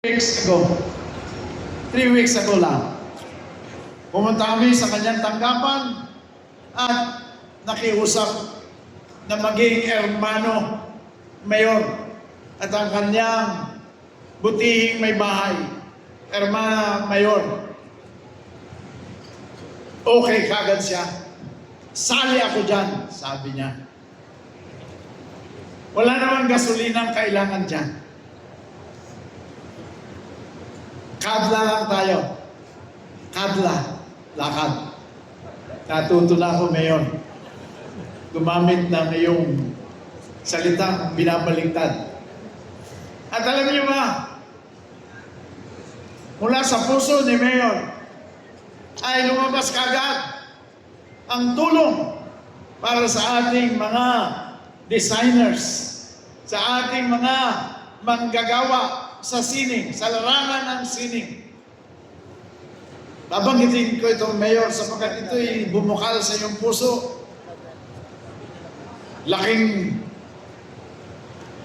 Weeks ago, 3 weeks ago lang, pumunta kami sa kanyang tanggapan at nakiusap na maging hermano mayor at ang kanyang butihing may bahay, hermana mayor. Okay kagad siya. Sali ako dyan, sabi niya. Wala namang gasolinang kailangan dyan. Kadla lang tayo. Kadla. Lakad. Natuto na ako ngayon. Gumamit ng iyong salitang binabaliktad. At alam niyo ba, mula sa puso ni Mayor ay lumabas kagad ang tulong para sa ating mga designers, sa ating mga manggagawa sa sining, sa larangan ng sining. Babanggitin ko itong mayor sapagkat ito'y bumukal sa iyong puso. Laking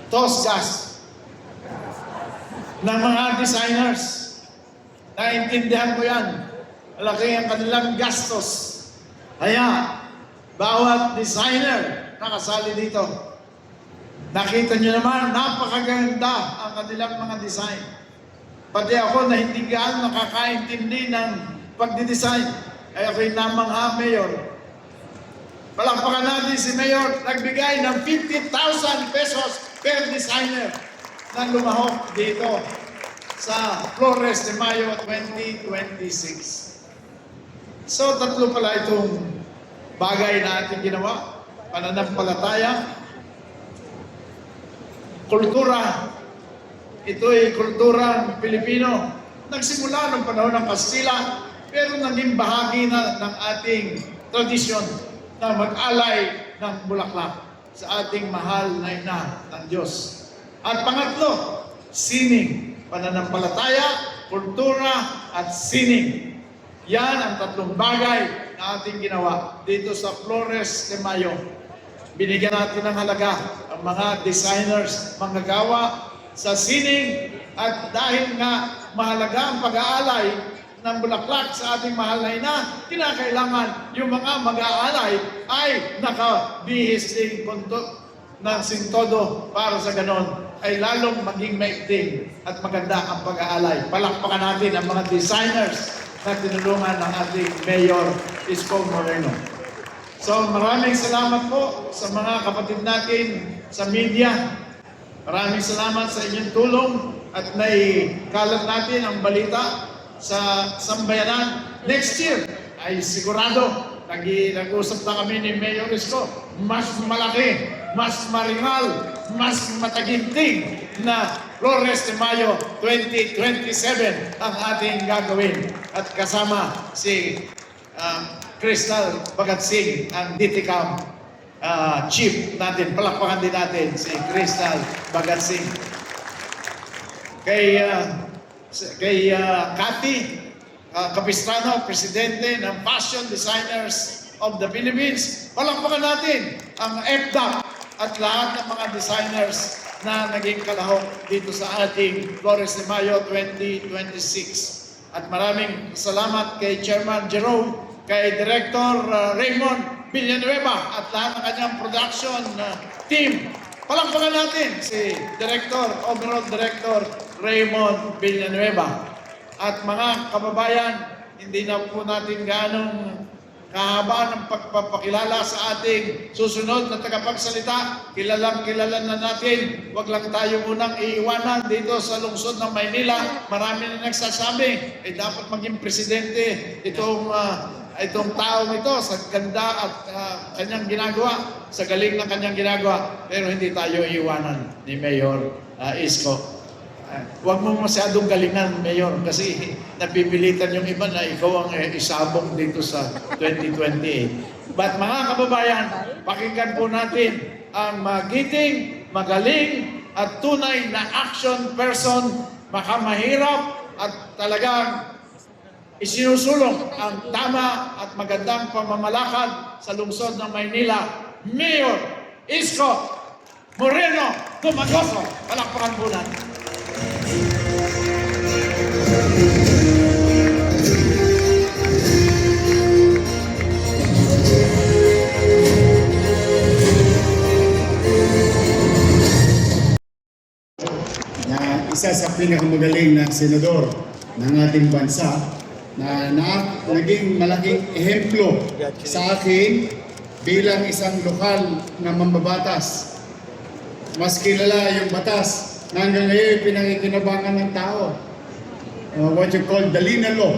tosgas ng mga designers. Naintindihan ko yan. Malaki ang kanilang gastos. Kaya, bawat designer nakasali dito. Nakita niyo naman, napakaganda ang kanilang mga design. Pati ako na hindi gaano nakakaintindi ng pagdidesign. Ay ako'y namangha, Mayor. Palakpakan natin si Mayor, nagbigay ng 50,000 pesos per designer na lumahok dito sa Flores de Mayo 2026. So, tatlo pala itong bagay na ating ginawa. Pananampalataya, kultura. Ito'y kulturang Pilipino. Nagsimula ng panahon ng Kastila, pero naging bahagi na ng ating tradisyon na mag-alay ng bulaklak sa ating mahal na ina ng Diyos. At pangatlo, sining. Pananampalataya, kultura, at sining. Yan ang tatlong bagay na ating ginawa dito sa Flores de Mayo. Binigyan natin ng halaga ang mga designers, manggagawa sa sining, at dahil nga mahalaga ang pag-aalay ng bulaklak sa ating mahal na ina, kinakailangan yung mga mag-aalay ay nakabihis din ng sintodo para sa ganon ay lalong maging maigting at maganda ang pag-aalay. Palakpakan natin ang mga designers na tinulungan ng ating Mayor Isko Moreno. So maraming salamat po sa mga kapatid natin sa media. Maraming salamat sa inyong tulong at naikalat natin ang balita sa sambayanan. Next year ay sigurado, nag-usap na kami ni Mayor Isko, mas malaki, mas maringal, mas mataginting na Flores de Mayo 2027 ang ating gagawin. At kasama si Crystal Bagatsing, ang DTCAM chief natin. Palakpakan din natin si Crystal Bagatsing. Kay Cathy Capistrano, presidente ng Fashion Designers of the Philippines. Palakpakan natin ang FDAP at lahat ng mga designers na naging kalahok dito sa ating Flores de Mayo 2026. At maraming salamat kay Chairman Jerome, kay Director Raymond Villanueva at lahat ng kanyang production team. Palakpakan natin si Overall Director Raymond Villanueva. At mga kababayan, hindi na po natin ganong kahaba ng pagpapakilala sa ating susunod na tagapagsalita. Kilala na natin. Huwag lang tayo munang iiwanan dito sa lungsod ng Maynila. Marami na nagsasabi, dapat maging presidente itong taong ito sa ganda at kanyang ginagawa, sa galing ng kanyang ginagawa. Pero hindi tayo iiwanan ni Mayor Isko. Huwag mo masyadong galingan, Mayor, kasi napipilitan yung iba na ikaw ang isabong dito sa 2028. But mga kababayan, pakinggan po natin ang magiting, magaling, at tunay na action person, makamahirap at talagang isinusulong ang tama at magandang pamamalakad sa lungsod ng Maynila, Mayor Isko Moreno Dumagoso. Palakpakan po natin. pinakamagaling na senador ng ating bansa na naging malaking ehemplo sa akin bilang isang lokal na mambabatas. Mas kilala yung batas na hanggang ngayon pinakikinabangan ng tao. What you call the Lina Law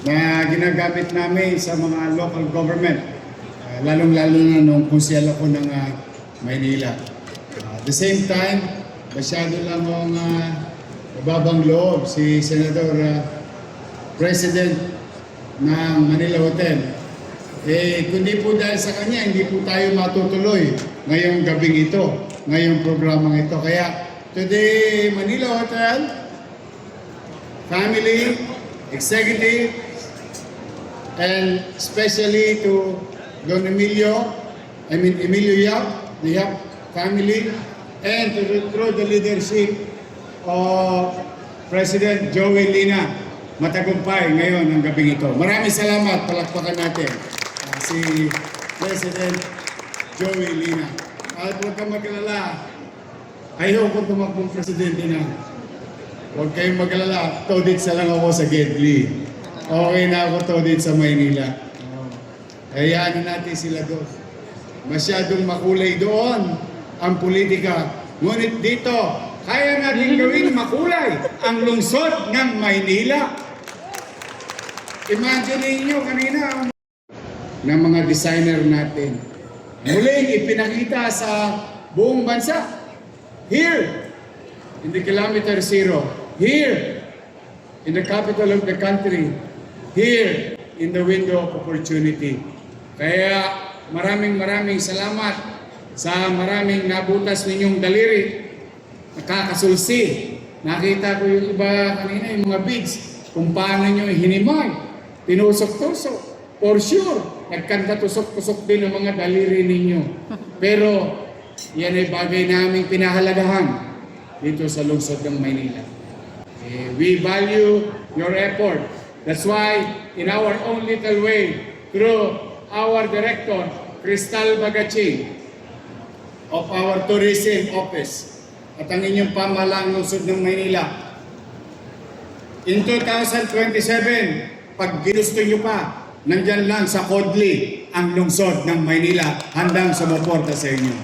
na ginagamit namin sa mga local government. Lalong-lalo na nung konsyel ako ng Maynila. At the same time, masyado lang akong babang loob si Senador President ng Manila Hotel. Kundi po dahil sa kanya, hindi po tayo matutuloy ngayong gabing ito, ngayong programang ito. Kaya today, Manila Hotel, family, executive, and especially to Don Emilio Yap, the Yap family, and through the leadership of President Joey Lina, matagumpay ngayon ang gabing ito. Maraming salamat, palakpakan natin si President Joey Lina. At huwag kang mag-alala, ayaw ko tumakbong presidente na. Huwag kayong mag-alala, todits na lang ako sa Gedli. Okay na ako todits sa Maynila. Hayaan natin sila doon. Masyadong makulay doon ang politika. Ngunit dito, kaya natin gawing makulay ang lungsod ng Maynila. Imagine niyo kanina ng mga designer natin. Muling ipinakita sa buong bansa. Here, in the kilometer zero. Here, in the capital of the country. Here, in the window of opportunity. Kaya maraming salamat sa maraming nabutas ninyong daliri. Nakakasulsi. Nakita ko yung iba kanina, yung mga beads, kung paano nyo hinimay, tinusok-tusok. For sure, nagkanta tusok-tusok din ang mga daliri ninyo. Pero, yan ay bagay naming pinahalagahan dito sa lungsod ng Maynila. We value your effort. That's why, in our own little way, through our Director, Cristal Bagaching, of our Tourism Office, at ang inyong pamahalaang lungsod ng Maynila, in 2027, pag ginusto nyo pa, nandyan lang sa Kodli ang lungsod ng Maynila, handang sumuporta sa inyo.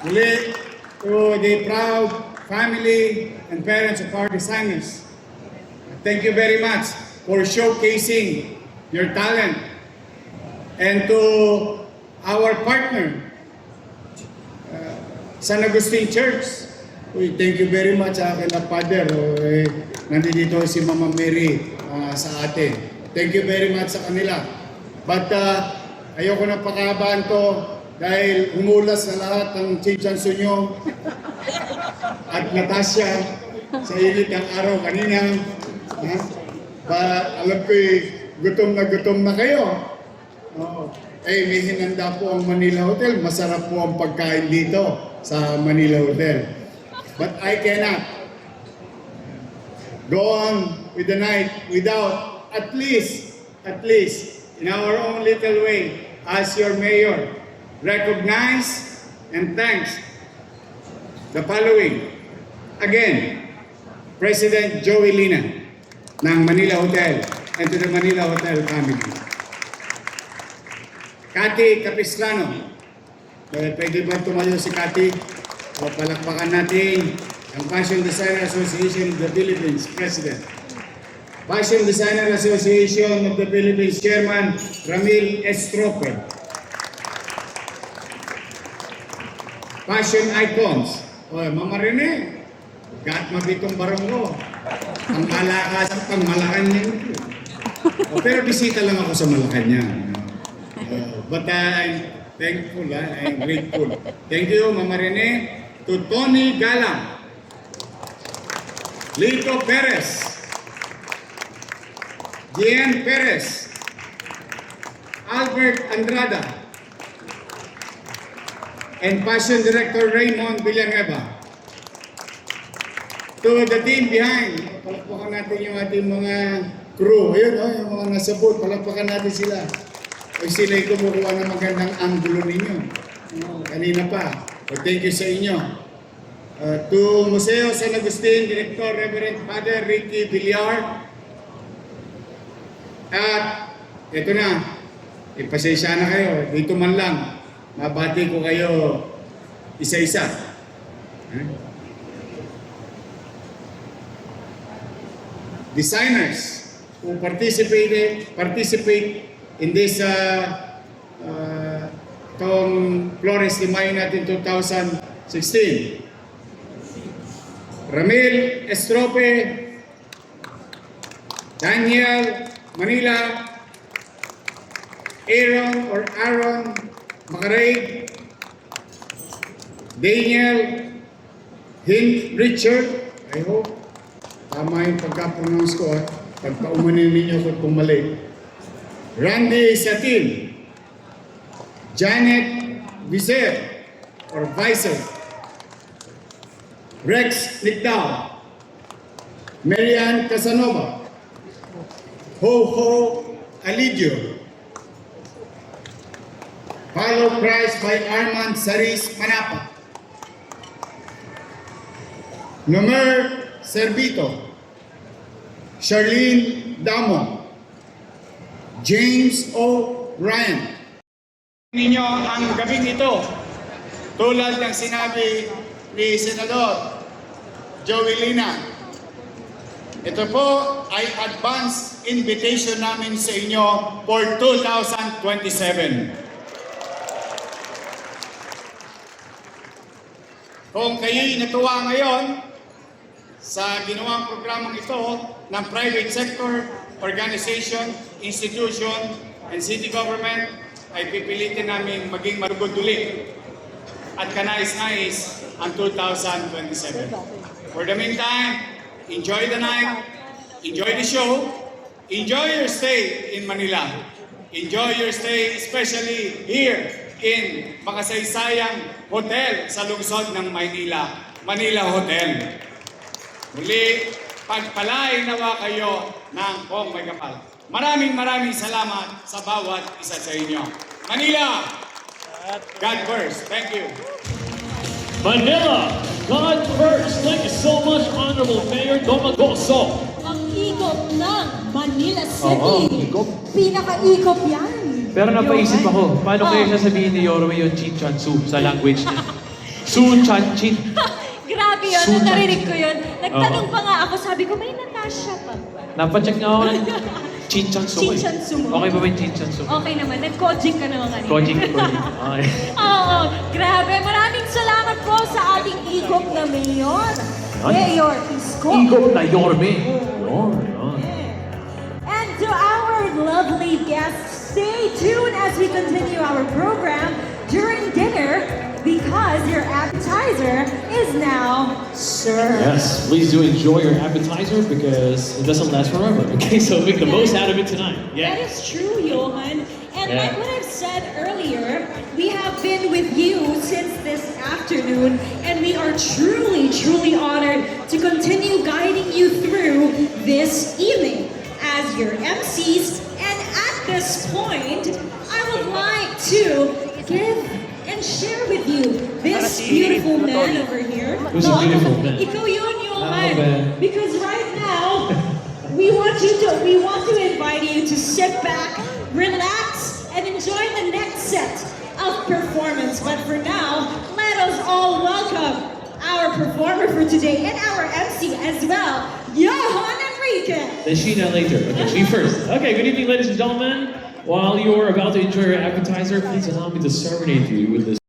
Muli, to the proud family and parents of our designers, thank you very much for showcasing your talent. And to our partner, San Agustin Church, thank you very much sa akin na Father. Nandito si Mama Mary sa atin. Thank you very much sa kanila. But ayoko na pakabahan to dahil umulas na lahat ng chinchanso nyo at Natasha sa init ng araw kanina. Alam ko gutom na kayo. May hinanda po ang Manila Hotel. Masarap po ang pagkain dito sa Manila Hotel. But I cannot go on with the night without at least in our own little way as your mayor recognize and thanks the following. Again, President Joey Lina ng Manila Hotel and to the Manila Hotel family. Cathy Capistrano. Pwede ba tumayo si Cathy? O palakpakan natin ang Fashion Designer Association of the Philippines President. Fashion Designer Association of the Philippines Chairman Ramil Estrope. Fashion Icons. Mama Rene, gat mabitong baranggo. Ang malakas at ang Malacanang. Pero bisita lang ako sa Malacanang. But I'm thankful, I'm grateful. Thank you, Mama Rene. To Tony Galang, Lito Perez, Gian Perez, Albert Andrada, and Fashion Director Raymond Villanueva. To the team behind, palakpakan natin yung ating mga crew. Ayun, yung mga nasa booth, palakpakan natin sila. O sila'y kumukuha ng magandang angulo ninyo. Kanina pa. So thank you sa inyo. To Museo San Agustin, Director Reverend Father Ricky Villar. At ito na, ipasensya na kayo, dito man lang, mabati ko kayo isa-isa. Designers who participate in this itong Flores de Mayo natin 2016. Ramil Estrope, Daniel Manila, Aaron Macaray, Daniel Hint Richard, I hope tama yung pagka-pronounce ko at pagka-umanin ninyo ko kung mali. Randy Satin, Janet Vizer or Viser, Rex Nicdao, Marian Casanova, Ho Alidio, Follow Christ by Armand Saris Manapa, Nomer Servito, Charlene Damo, James O. Ryan. Ninyo ang gabing ito, tulad ng sinabi ni Senador Joey Lina, ito po ay advance invitation namin sa inyo for 2027. Kung kayo'y natuwa ngayon sa ginawang programang ito ng private sector, organization, institution, and city government, ay pipilitin namin maging marugod ulit at kanais-nais ang 2027. For the meantime, enjoy the night, enjoy the show, enjoy your stay in Manila. Enjoy your stay especially here in makasaysayang hotel sa lungsod ng Maynila, Manila Hotel. Muli, pagpalain nawa kayo ng Pong May Kapal. Maraming salamat sa bawat isa sa inyo. Manila, God first. Thank you. Manila, God first. Thank you so much, Honorable Mayor Domagoso. Ang ikot ng Manila City. Oo, ikot. Pinaka-ikot yan. Pero napaisip ako, paano kayo sasabihin ni Yorme yung Chinchansu sa language niya? Su-chan-chin. Grabe yun, Sunan. narinig ko yun. Nagtanong pa nga ako, sabi ko, may Natasha pa ba? Napacheck nga ako ng Chinchansu. Chinchansu mo. Okay ba ba yung Chinchansu? Okay naman, nag-coaching ka naman kanina. Coaching. Okay. Oo, grabe. Maraming salamat po sa ating ikot na mayor. Mayor Isko. Igop na Yorme. Yun. And to our lovely guests, stay tuned as we continue our program during dinner because your appetizer is now served. Yes, please do enjoy your appetizer because it doesn't last forever. Okay, so make the most out of it tonight. That Yeah. is true, Johan. And Yeah. like what I've said earlier, we have been with you since this afternoon, and we are truly honored to continue guiding you through this evening as your MCs. And at this point, I would like to give and share with you this beautiful man over here. Who's a beautiful man? Ikaw yun, Johan. Oh, man. Because right now, we want to invite you to sit back, relax, and enjoy the next set of performance. But for now, let us all welcome our performer for today and our MC as well, Johan Enriquez. Then Sheena later. Okay, she first. Okay, good evening, ladies and gentlemen. While you're about to enjoy your appetizer, please allow me to serenade you with this